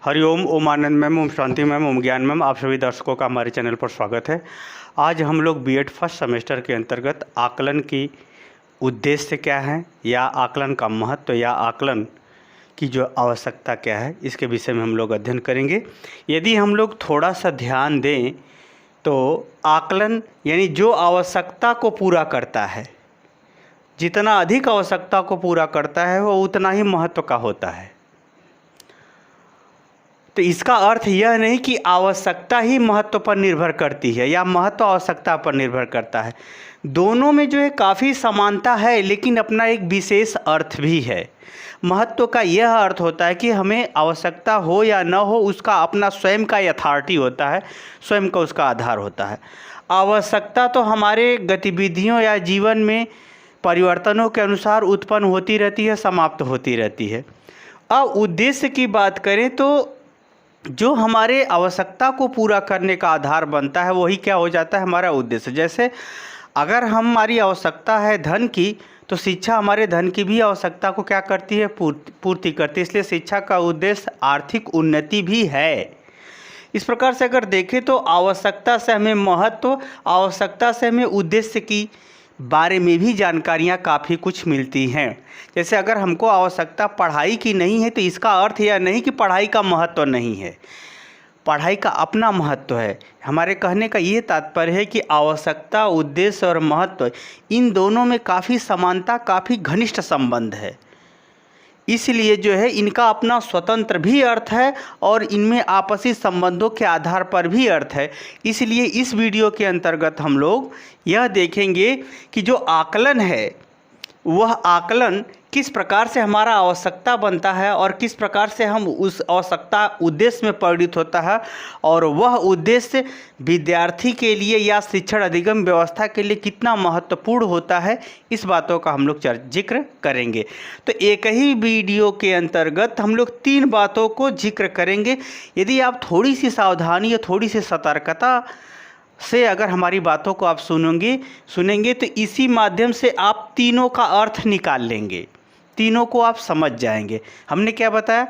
हरिओम, ओम आनंद ma'am, Om Shanti ma'am, ओम ज्ञान ma'am, आप सभी दर्शकों का हमारे चैनल पर स्वागत है। आज हम लोग बीएड फर्स्ट सेमेस्टर के अंतर्गत आकलन की उद्देश्य क्या है या आकलन का महत्व या आकलन की जो आवश्यकता क्या है, इसके विषय में हम लोग अध्ययन करेंगे। यदि हम लोग थोड़ा सा ध्यान दें तो आकलन यानी जो आवश्यकता को पूरा करता है, जितना अधिक आवश्यकता को पूरा करता है वो उतना ही महत्व का होता है। तो इसका अर्थ यह नहीं कि आवश्यकता ही महत्व पर निर्भर करती है या महत्व आवश्यकता पर निर्भर करता है। दोनों में जो है काफ़ी समानता है, लेकिन अपना एक विशेष अर्थ भी है। महत्व का यह अर्थ होता है कि हमें आवश्यकता हो या न हो, उसका अपना स्वयं का यथार्थी होता है, स्वयं का उसका आधार होता है। आवश्यकता तो हमारे गतिविधियों या जीवन में परिवर्तनों के अनुसार उत्पन्न होती रहती है, समाप्त होती रहती है। अब उद्देश्य की बात करें तो जो हमारे आवश्यकता को पूरा करने का आधार बनता है वही क्या हो जाता है, हमारा उद्देश्य। जैसे अगर हमारी आवश्यकता है धन की, तो शिक्षा हमारे धन की भी आवश्यकता को क्या करती है, पूर्ति करती है। इसलिए शिक्षा का उद्देश्य आर्थिक उन्नति भी है। इस प्रकार से अगर देखें तो आवश्यकता से हमें महत्व, आवश्यकता से हमें उद्देश्य की बारे में भी जानकारियाँ काफ़ी कुछ मिलती हैं। जैसे अगर हमको आवश्यकता पढ़ाई की नहीं है तो इसका अर्थ यह नहीं कि पढ़ाई का महत्व नहीं है, पढ़ाई का अपना महत्व है। हमारे कहने का ये तात्पर्य है कि आवश्यकता, उद्देश्य और महत्व, इन दोनों में काफ़ी समानता, काफ़ी घनिष्ठ संबंध है। इसलिए जो है इनका अपना स्वतंत्र भी अर्थ है और इनमें आपसी संबंधों के आधार पर भी अर्थ है। इसलिए इस वीडियो के अंतर्गत हम लोग यह देखेंगे कि जो आकलन है वह आकलन किस प्रकार से हमारा आवश्यकता बनता है और किस प्रकार से हम उस आवश्यकता उद्देश्य में परिणत होता है, और वह उद्देश्य विद्यार्थी के लिए या शिक्षण अधिगम व्यवस्था के लिए कितना महत्वपूर्ण होता है, इस बातों का हम लोग जिक्र करेंगे। तो एक ही वीडियो के अंतर्गत हम लोग 3 बातों को जिक्र करेंगे। यदि आप थोड़ी सी सावधानी या थोड़ी सी सतर्कता से अगर हमारी बातों को आप सुनेंगे तो इसी माध्यम से आप तीनों का अर्थ निकाल लेंगे, तीनों को आप समझ जाएंगे। हमने क्या बताया,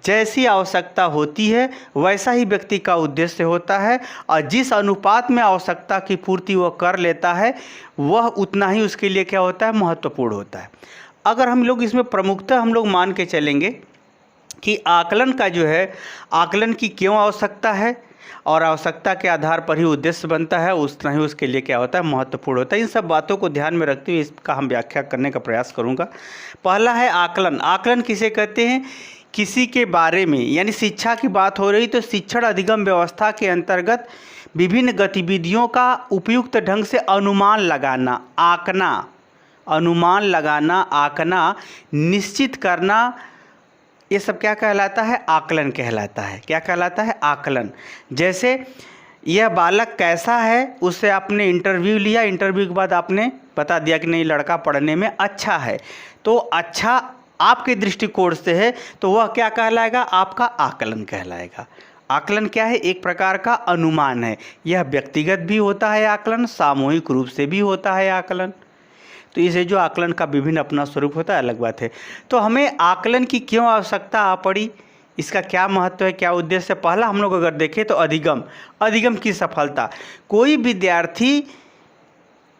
जैसी आवश्यकता होती है वैसा ही व्यक्ति का उद्देश्य होता है, और जिस अनुपात में आवश्यकता की पूर्ति वह कर लेता है वह उतना ही उसके लिए क्या होता है, महत्वपूर्ण होता है। अगर हम लोग इसमें प्रमुखता हम लोग मान के चलेंगे कि आकलन का जो है, आकलन की क्यों आवश्यकता है और आवश्यकता के आधार पर ही उद्देश्य बनता है, उतना ही उसके लिए क्या होता है, महत्वपूर्ण होता है। इन सब बातों को ध्यान में रखते हुए इसका हम व्याख्या करने का प्रयास करूंगा। पहला है आकलन। आकलन किसे कहते हैं, किसी के बारे में, यानी शिक्षा की बात हो रही तो शिक्षण अधिगम व्यवस्था के अंतर्गत विभिन्न गतिविधियों का उपयुक्त ढंग से अनुमान लगाना, आंकना, अनुमान लगाना, आंकना, निश्चित करना, ये सब क्या कहलाता है, आकलन कहलाता है। क्या कहलाता है, आकलन। जैसे यह बालक कैसा है, उससे आपने इंटरव्यू लिया, इंटरव्यू के बाद आपने बता दिया कि नहीं लड़का पढ़ने में अच्छा है, तो अच्छा आपके दृष्टिकोण से है तो वह क्या कहलाएगा, आपका आकलन कहलाएगा। आकलन क्या है, एक प्रकार का अनुमान है। यह व्यक्तिगत भी होता है आकलन, सामूहिक रूप से भी होता है आकलन। तो इसे जो आकलन का विभिन्न अपना स्वरूप होता है, अलग बात है। तो हमें आकलन की क्यों आवश्यकता आ पड़ी, इसका क्या महत्व है, क्या उद्देश्य है। पहला हम लोग अगर देखें तो अधिगम, अधिगम की सफलता। कोई विद्यार्थी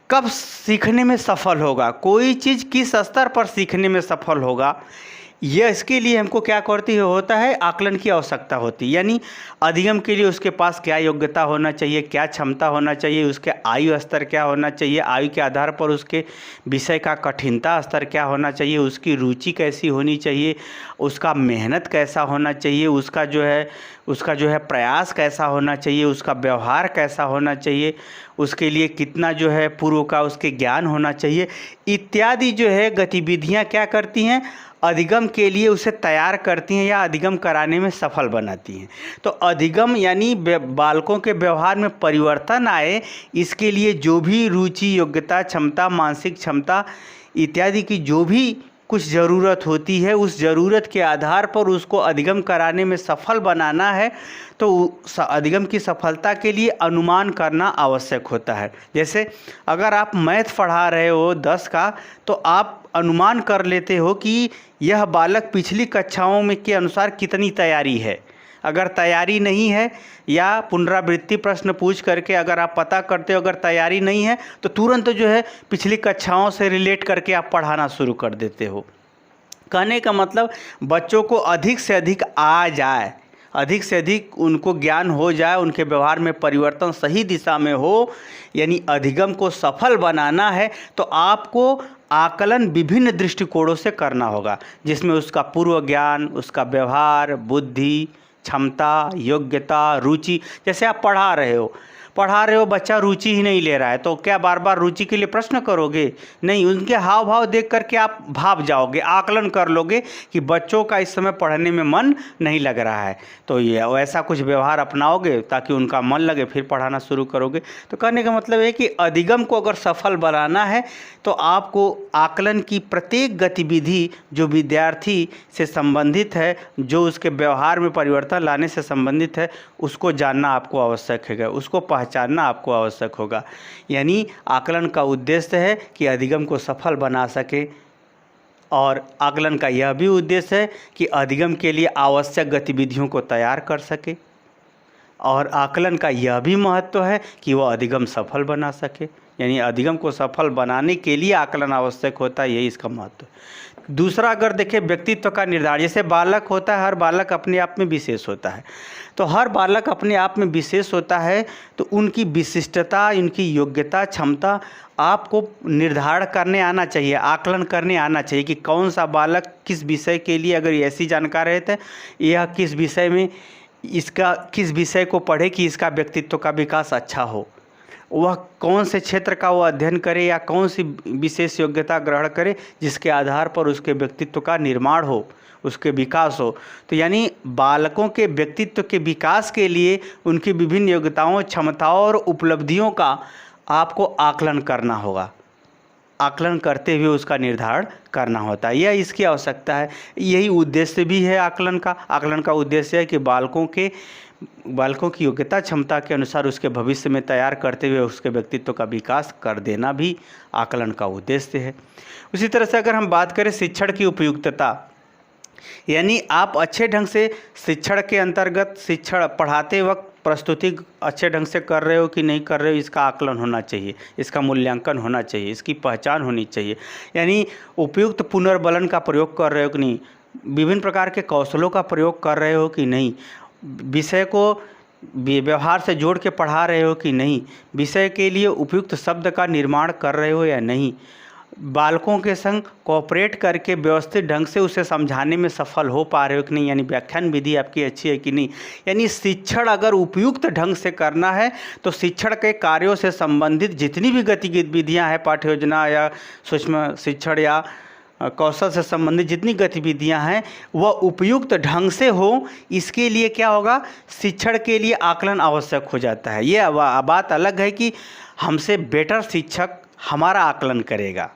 कब सीखने में सफल होगा, कोई चीज़ किस स्तर पर सीखने में सफल होगा, यह इसके लिए हमको क्या करती होता है, आकलन की आवश्यकता होती है। यानी अधिगम के लिए उसके पास क्या योग्यता होना चाहिए, क्या क्षमता होना चाहिए, उसके आयु स्तर क्या होना चाहिए, आयु के आधार पर उसके विषय का कठिनता स्तर क्या होना चाहिए, उसकी रुचि कैसी होनी चाहिए, उसका मेहनत कैसा होना चाहिए, उसका जो है प्रयास कैसा होना चाहिए, उसका व्यवहार कैसा होना चाहिए, उसके लिए कितना जो है पूर्व का उसके ज्ञान होना चाहिए, इत्यादि जो है गतिविधियाँ क्या करती हैं, अधिगम के लिए उसे तैयार करती हैं या अधिगम कराने में सफल बनाती हैं। तो अधिगम यानी बालकों के व्यवहार में परिवर्तन आए, इसके लिए जो भी रुचि, योग्यता, क्षमता, मानसिक क्षमता इत्यादि की जो भी कुछ ज़रूरत होती है, उस ज़रूरत के आधार पर उसको अधिगम कराने में सफल बनाना है। तो अधिगम की सफलता के लिए अनुमान करना आवश्यक होता है। जैसे अगर आप मैथ पढ़ा रहे हो 10 का, तो आप अनुमान कर लेते हो कि यह बालक पिछली कक्षाओं में के अनुसार कितनी तैयारी है। अगर तैयारी नहीं है या पुनरावृत्ति प्रश्न पूछ करके अगर आप पता करते हो, अगर तैयारी नहीं है तो तुरंत जो है पिछली कक्षाओं से रिलेट करके आप पढ़ाना शुरू कर देते हो। कहने का मतलब बच्चों को अधिक से अधिक आ जाए, अधिक से अधिक उनको ज्ञान हो जाए, उनके व्यवहार में परिवर्तन सही दिशा में हो, यानी अधिगम को सफल बनाना है तो आपको आकलन विभिन्न दृष्टिकोणों से करना होगा, जिसमें उसका पूर्व ज्ञान, उसका व्यवहार, बुद्धि, क्षमता, योग्यता, रुचि। जैसे आप पढ़ा रहे हो, बच्चा रुचि ही नहीं ले रहा है तो क्या बार बार रुचि के लिए प्रश्न करोगे? नहीं, उनके हाव भाव देख करके आप भाप जाओगे, आकलन कर लोगे कि बच्चों का इस समय पढ़ने में मन नहीं लग रहा है, तो ये ऐसा कुछ व्यवहार अपनाओगे ताकि उनका मन लगे, फिर पढ़ाना शुरू करोगे। तो कहने का मतलब है कि अधिगम को अगर सफल बनाना है तो आपको आकलन की प्रत्येक गतिविधि जो विद्यार्थी से संबंधित है, जो उसके व्यवहार में परिवर्तन लाने से संबंधित है, उसको जानना आपको आवश्यक है, उसको पहचानना आपको आवश्यक होगा। यानी आकलन का उद्देश्य है कि अधिगम को सफल बना सके, और आकलन का यह भी उद्देश्य है कि अधिगम के लिए आवश्यक गतिविधियों को तैयार कर सके, और आकलन का यह भी महत्व है कि वह अधिगम सफल बना सके। यानी अधिगम को सफल बनाने के लिए आकलन आवश्यक होता है, यही इसका महत्व है। दूसरा अगर देखें व्यक्तित्व का निर्धारण, जैसे बालक होता है, हर बालक अपने आप में विशेष होता है, तो हर बालक अपने आप में विशेष होता है, तो उनकी विशिष्टता, उनकी योग्यता, क्षमता आपको निर्धारण करने आना चाहिए, आकलन करने आना चाहिए कि कौन सा बालक किस विषय के लिए, अगर ऐसी जानकारी है तो यह किस विषय में, इसका किस विषय को पढ़े कि इसका व्यक्तित्व का विकास अच्छा हो, वह कौन से क्षेत्र का वो अध्ययन करे या कौन सी विशेष योग्यता ग्रहण करे जिसके आधार पर उसके व्यक्तित्व का निर्माण हो, उसके विकास हो। तो यानी बालकों के व्यक्तित्व के विकास के लिए उनकी विभिन्न योग्यताओं, क्षमताओं और उपलब्धियों का आपको आकलन करना होगा, आकलन करते हुए उसका निर्धारण करना होता है, यह इसकी आवश्यकता है। यही उद्देश्य भी है आकलन का। आकलन का उद्देश्य है कि बालकों की योग्यता, क्षमता के अनुसार उसके भविष्य में तैयार करते हुए उसके व्यक्तित्व का विकास कर देना भी आकलन का उद्देश्य है। उसी तरह से अगर हम बात करें शिक्षण की उपयुक्तता, यानी आप अच्छे ढंग से शिक्षण के अंतर्गत शिक्षण पढ़ाते वक्त प्रस्तुति अच्छे ढंग से कर रहे हो कि नहीं कर रहे हो, इसका आकलन होना चाहिए, इसका मूल्यांकन होना चाहिए, इसकी पहचान होनी चाहिए। यानी उपयुक्त पुनर्बलन का प्रयोग कर रहे हो कि नहीं, विभिन्न प्रकार के कौशलों का प्रयोग कर रहे हो कि नहीं, विषय को व्यवहार से जोड़ के पढ़ा रहे हो कि नहीं, विषय के लिए उपयुक्त शब्द का निर्माण कर रहे हो या नहीं, बालकों के संग कोऑपरेट करके व्यवस्थित ढंग से उसे समझाने में सफल हो पा रहे हो कि नहीं, यानी व्याख्यान विधि आपकी अच्छी है कि नहीं। यानी शिक्षण अगर उपयुक्त ढंग से करना है तो शिक्षण के कार्यों से संबंधित जितनी भी गतिविधियां हैं, पाठ्य योजना या सूक्ष्म शिक्षण या कौशल से संबंधित जितनी गतिविधियां हैं वह उपयुक्त ढंग से हो, इसके लिए क्या होगा, शिक्षण के लिए आकलन आवश्यक हो जाता है। ये बात अलग है कि हमसे बेटर शिक्षक हमारा आकलन करेगा,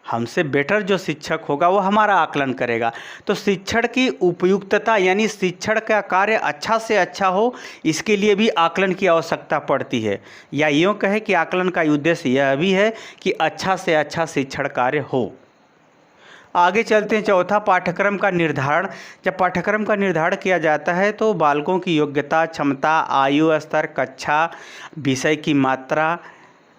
हमसे बेटर जो शिक्षक होगा वो हमारा आकलन करेगा। तो शिक्षण की उपयुक्तता यानी शिक्षण का कार्य अच्छा से अच्छा हो, इसके लिए भी आकलन की आवश्यकता पड़ती है। या यूँ कहे कि आकलन का उद्देश्य यह भी है कि अच्छा से अच्छा शिक्षण कार्य हो। आगे चलते हैं, चौथा पाठ्यक्रम का निर्धारण। जब पाठ्यक्रम का निर्धारण किया जाता है तो बालकों की योग्यता, क्षमता, आयु स्तर, कक्षा, विषय की मात्रा,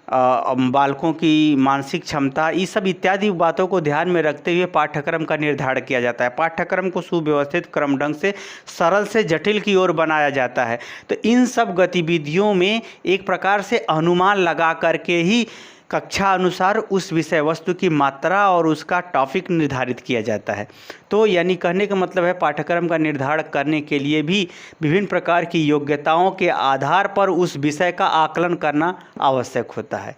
बालकों की मानसिक क्षमता, ये सब इत्यादि बातों को ध्यान में रखते हुए पाठ्यक्रम का निर्धारण किया जाता है। पाठ्यक्रम को सुव्यवस्थित क्रम ढंग से सरल से जटिल की ओर बनाया जाता है। तो इन सब गतिविधियों में एक प्रकार से अनुमान लगा करके ही कक्षा अनुसार उस विषय वस्तु की मात्रा और उसका टॉपिक निर्धारित किया जाता है। तो यानी कहने का मतलब है पाठ्यक्रम का निर्धारण करने के लिए भी विभिन्न प्रकार की योग्यताओं के आधार पर उस विषय का आकलन करना आवश्यक होता है।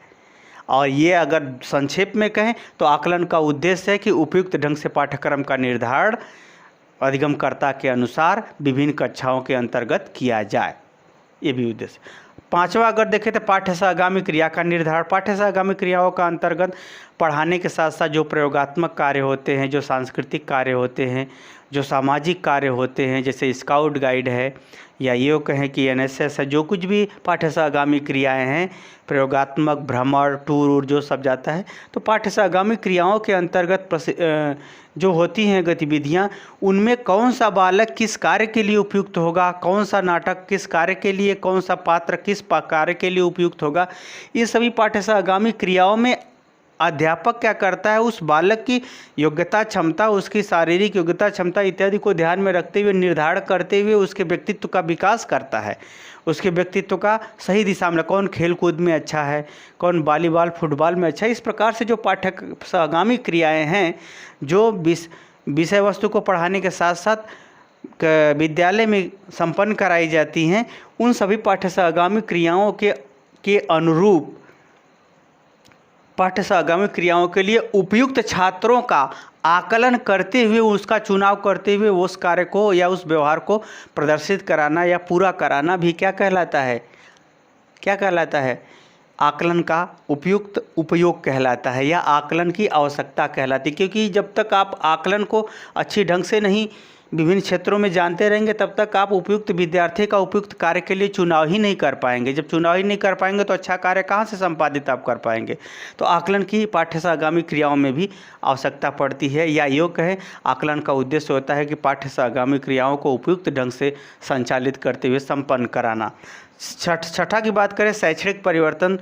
और ये अगर संक्षेप में कहें तो आकलन का उद्देश्य है कि उपयुक्त ढंग से पाठ्यक्रम का निर्धारण अधिगमकर्ता के अनुसार विभिन्न कक्षाओं के अंतर्गत किया जाए, ये भी उद्देश्य। पांचवा अगर देखें तो पाठ्य से आगामी क्रिया का निर्धारण। पाठ्य से आगामी क्रियाओं का अंतर्गत पढ़ाने के साथ साथ जो प्रयोगात्मक कार्य होते हैं, जो सांस्कृतिक कार्य होते हैं, जो सामाजिक कार्य होते हैं, जैसे स्काउट गाइड है या ये कहें कि एनएसएस है, जो कुछ भी पाठ्यसहगामी क्रियाएं हैं, प्रयोगात्मक, भ्रमण, टूर जो सब जाता है, तो पाठ्यसहगामी क्रियाओं के अंतर्गत जो होती हैं गतिविधियां, उनमें कौन सा बालक किस कार्य के लिए उपयुक्त होगा, कौन सा नाटक किस कार्य के लिए, कौन सा पात्र किस कार्य के लिए उपयुक्त होगा, ये सभी पाठ्यसहगामी क्रियाओं में अध्यापक क्या करता है, उस बालक की योग्यता क्षमता, उसकी शारीरिक योग्यता क्षमता इत्यादि को ध्यान में रखते हुए, निर्धारण करते हुए उसके व्यक्तित्व का विकास करता है। उसके व्यक्तित्व का सही दिशा में, कौन खेल कूद में अच्छा है, कौन वॉलीबॉल फुटबॉल में अच्छा है। इस प्रकार से जो पाठ्यसहगामी क्रियाएं हैं, जो विषय वस्तु को पढ़ाने के साथ साथ विद्यालय में संपन्न कराई जाती हैं, उन सभी पाठ्यसहगामी क्रियाओं के अनुरूप पाठ्यसहगामी क्रियाओं के लिए उपयुक्त छात्रों का आकलन करते हुए, उसका चुनाव करते हुए उस कार्य को या उस व्यवहार को प्रदर्शित कराना या पूरा कराना भी क्या कहलाता है, क्या कहलाता है? आकलन का उपयुक्त उपयोग कहलाता है, या आकलन की आवश्यकता कहलाती है। क्योंकि जब तक आप आकलन को अच्छी ढंग से नहीं विभिन्न क्षेत्रों में जानते रहेंगे, तब तक आप उपयुक्त विद्यार्थी का उपयुक्त कार्य के लिए चुनाव ही नहीं कर पाएंगे। जब चुनाव ही नहीं कर पाएंगे तो अच्छा कार्य कहाँ से संपादित आप कर पाएंगे। तो आकलन की पाठ्यसहगामी क्रियाओं में भी आवश्यकता पड़ती है, या योग है आकलन का उद्देश्य होता है कि पाठ्यसहगामी क्रियाओं को उपयुक्त ढंग से संचालित करते हुए संपन्न कराना। छठा की बात करें, शैक्षणिक परिवर्तन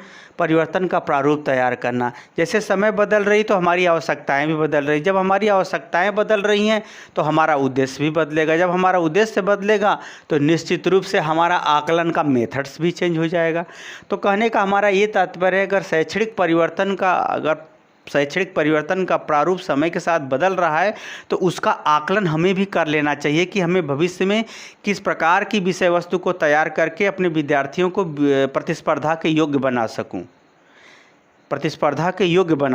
का प्रारूप तैयार करना। जैसे समय बदल रही तो हमारी आवश्यकताएं भी बदल रही। जब हमारी आवश्यकताएं बदल रही हैं तो हमारा उद्देश्य भी बदलेगा। जब हमारा उद्देश्य बदलेगा तो निश्चित रूप से हमारा आकलन का मेथड्स भी चेंज हो जाएगा। तो कहने का हमारा ये तात्पर्य है, अगर शैक्षणिक परिवर्तन का प्रारूप समय के साथ बदल रहा है तो उसका आकलन हमें भी कर लेना चाहिए कि हमें भविष्य में किस प्रकार की विषय वस्तु को तैयार करके अपने विद्यार्थियों को प्रतिस्पर्धा के योग्य बना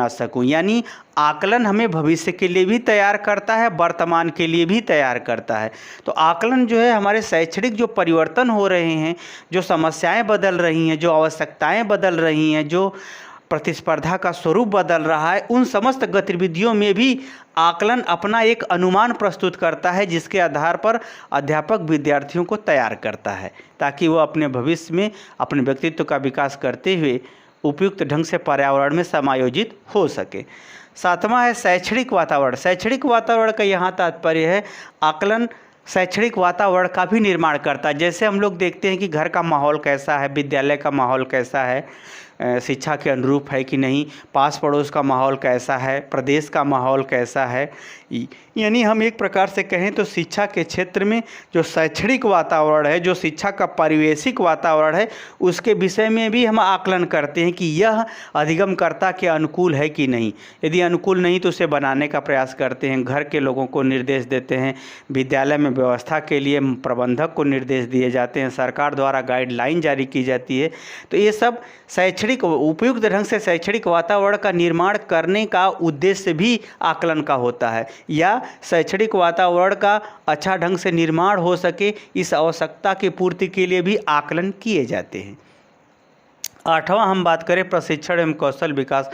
सकूं। यानी आकलन हमें भविष्य के लिए भी तैयार करता है, वर्तमान के लिए भी तैयार करता है। तो आकलन जो है, हमारे शैक्षणिक जो परिवर्तन हो रहे हैं, जो समस्याएं बदल रही हैं, जो आवश्यकताएं बदल रही हैं, जो प्रतिस्पर्धा का स्वरूप बदल रहा है, उन समस्त गतिविधियों में भी आकलन अपना एक अनुमान प्रस्तुत करता है, जिसके आधार पर अध्यापक विद्यार्थियों को तैयार करता है ताकि वो अपने भविष्य में अपने व्यक्तित्व का विकास करते हुए उपयुक्त ढंग से पर्यावरण में समायोजित हो सके। सातवां है शैक्षणिक वातावरण। शैक्षणिक वातावरण का यहाँ तात्पर्य है, आकलन शैक्षणिक वातावरण का भी निर्माण करता है। जैसे हम लोग देखते हैं कि घर का माहौल कैसा है, विद्यालय का माहौल कैसा है, शिक्षा के अनुरूप है कि नहीं, पास पड़ोस का माहौल कैसा है, प्रदेश का माहौल कैसा है। यानी हम एक प्रकार से कहें तो शिक्षा के क्षेत्र में जो शैक्षणिक वातावरण है, जो शिक्षा का पारिवेशिक वातावरण है, उसके विषय में भी हम आकलन करते हैं कि यह अधिगमकर्ता के अनुकूल है कि नहीं। यदि अनुकूल नहीं तो उसे बनाने का प्रयास करते हैं, घर के लोगों को निर्देश देते हैं, विद्यालय में व्यवस्था के लिए प्रबंधक को निर्देश दिए जाते हैं, सरकार द्वारा गाइडलाइन जारी की जाती है। तो ये सब उपयुक्त ढंग से शैक्षणिक वातावरण का निर्माण करने का उद्देश्य भी आकलन का होता है, या शैक्षणिक वातावरण का अच्छा ढंग से निर्माण हो सके, इस आवश्यकता की पूर्ति के लिए भी आकलन किए जाते हैं। आठवां हम बात करें प्रशिक्षण एवं कौशल विकास।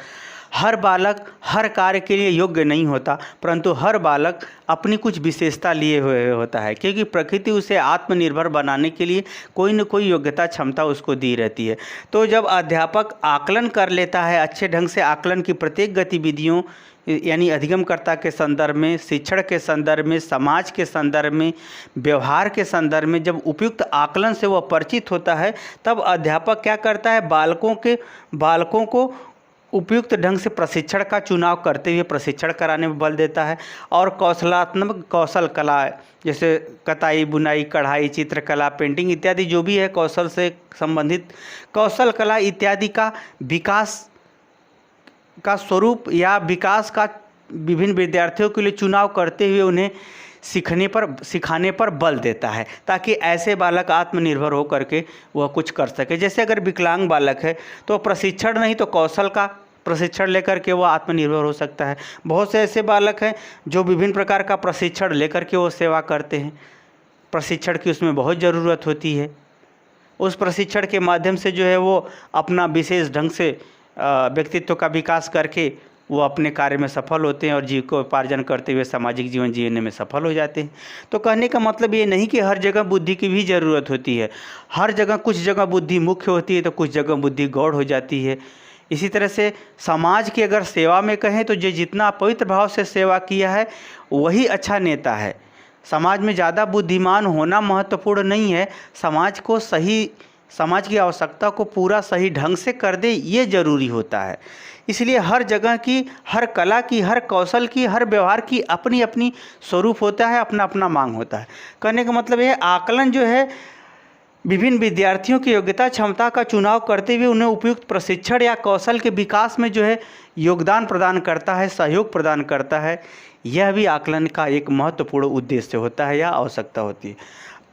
हर बालक हर कार्य के लिए योग्य नहीं होता, परंतु हर बालक अपनी कुछ विशेषता लिए हुए होता है, क्योंकि प्रकृति उसे आत्मनिर्भर बनाने के लिए कोई न कोई योग्यता क्षमता उसको दी रहती है। तो जब अध्यापक आकलन कर लेता है अच्छे ढंग से, आकलन की प्रत्येक गतिविधियों यानी अधिगमकर्ता के संदर्भ में, शिक्षण के संदर्भ में, समाज के संदर्भ में, व्यवहार के संदर्भ में जब उपयुक्त आकलन से वह परिचित होता है, तब अध्यापक क्या करता है, बालकों को उपयुक्त ढंग से प्रशिक्षण का चुनाव करते हुए प्रशिक्षण कराने में बल देता है। और कौशल कला, जैसे कताई, बुनाई, कढ़ाई, चित्रकला, पेंटिंग इत्यादि जो भी है कौशल से संबंधित कौशल कला इत्यादि का विकास का स्वरूप या विकास का विभिन्न विद्यार्थियों के लिए चुनाव करते हुए उन्हें सिखाने पर बल देता है, ताकि ऐसे बालक आत्मनिर्भर हो करके वह कुछ कर सके। जैसे अगर विकलांग बालक है तो प्रशिक्षण नहीं तो कौशल का प्रशिक्षण लेकर के वह आत्मनिर्भर हो सकता है। बहुत से ऐसे बालक हैं जो विभिन्न प्रकार का प्रशिक्षण लेकर के वो सेवा करते हैं, प्रशिक्षण की उसमें बहुत ज़रूरत होती है। उस प्रशिक्षण के माध्यम से जो है वो अपना विशेष ढंग से व्यक्तित्व का विकास करके वो अपने कार्य में सफल होते हैं और जीविकोपार्जन करते हुए सामाजिक जीवन जीने में सफल हो जाते हैं। तो कहने का मतलब ये नहीं कि हर जगह बुद्धि की भी ज़रूरत होती है। हर जगह कुछ जगह बुद्धि मुख्य होती है तो कुछ जगह बुद्धि गौड़ हो जाती है। इसी तरह से समाज की अगर सेवा में कहें तो जो जितना पवित्र भाव से सेवा किया है वही अच्छा नेता है। समाज में ज़्यादा बुद्धिमान होना महत्वपूर्ण नहीं है, समाज की आवश्यकता को पूरा सही ढंग से कर दे ये ज़रूरी होता है। इसलिए हर जगह की, हर कला की, हर कौशल की, हर व्यवहार की अपनी अपनी स्वरूप होता है, अपना अपना मांग होता है। कहने का मतलब यह आकलन जो है विभिन्न विद्यार्थियों की योग्यता क्षमता का चुनाव करते हुए उन्हें उपयुक्त प्रशिक्षण या कौशल के विकास में जो है योगदान प्रदान करता है, सहयोग प्रदान करता है। यह भी आकलन का एक महत्वपूर्ण उद्देश्य होता है या आवश्यकता होती है।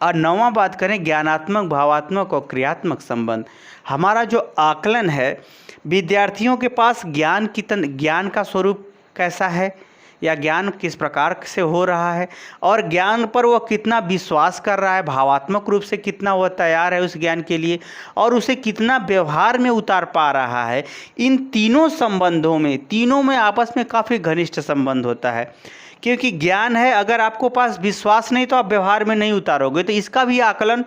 और 9वां बात करें ज्ञानात्मक, भावात्मक और क्रियात्मक संबंध। हमारा जो आकलन है विद्यार्थियों के पास ज्ञान का स्वरूप कैसा है या ज्ञान किस प्रकार से हो रहा है और ज्ञान पर वह कितना विश्वास कर रहा है, भावात्मक रूप से कितना वह तैयार है उस ज्ञान के लिए और उसे कितना व्यवहार में उतार पा रहा है। इन तीनों संबंधों में, तीनों में आपस में काफ़ी घनिष्ठ संबंध होता है। क्योंकि ज्ञान है, अगर आपको पास विश्वास नहीं तो आप व्यवहार में नहीं उतारोगे, तो इसका भी आकलन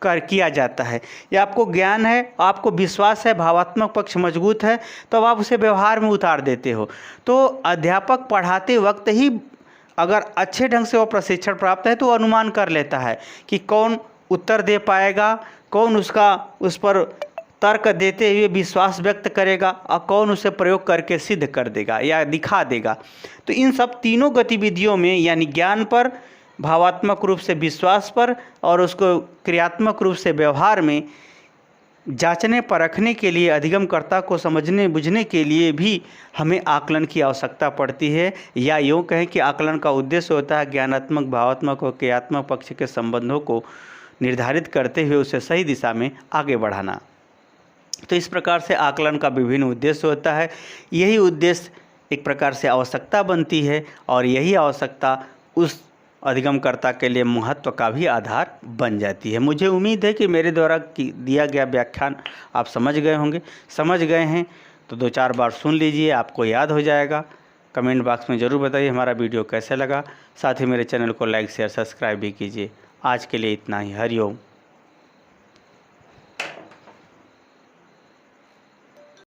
किया जाता है। या आपको ज्ञान है, आपको विश्वास है, भावात्मक पक्ष मजबूत है, तो आप उसे व्यवहार में उतार देते हो। तो अध्यापक पढ़ाते वक्त ही अगर अच्छे ढंग से वो प्रशिक्षण प्राप्त है तो वो अनुमान कर लेता है कि कौन उत्तर दे पाएगा, कौन उस पर तर्क देते हुए विश्वास व्यक्त करेगा और कौन उसे प्रयोग करके सिद्ध कर देगा या दिखा देगा। तो इन सब तीनों गतिविधियों में यानी ज्ञान पर, भावात्मक रूप से विश्वास पर और उसको क्रियात्मक रूप से व्यवहार में जांचने परखने के लिए, अधिगमकर्ता को समझने बुझने के लिए भी हमें आकलन की आवश्यकता पड़ती है। या यूँ कहें कि आकलन का उद्देश्य होता है ज्ञानात्मक, भावात्मक और क्रियात्मक पक्ष के संबंधों को निर्धारित करते हुए उसे सही दिशा में आगे बढ़ाना। तो इस प्रकार से आकलन का विभिन्न उद्देश्य होता है। यही उद्देश्य एक प्रकार से आवश्यकता बनती है और यही आवश्यकता उस अधिगमकर्ता के लिए महत्व का भी आधार बन जाती है। मुझे उम्मीद है कि मेरे द्वारा दिया गया व्याख्यान आप समझ गए होंगे। समझ गए हैं तो 2-4 बार सुन लीजिए, आपको याद हो जाएगा। कमेंट बॉक्स में ज़रूर बताइए हमारा वीडियो कैसे लगा। साथ ही मेरे चैनल को लाइक शेयर सब्सक्राइब भी कीजिए। आज के लिए इतना ही। हरिओम।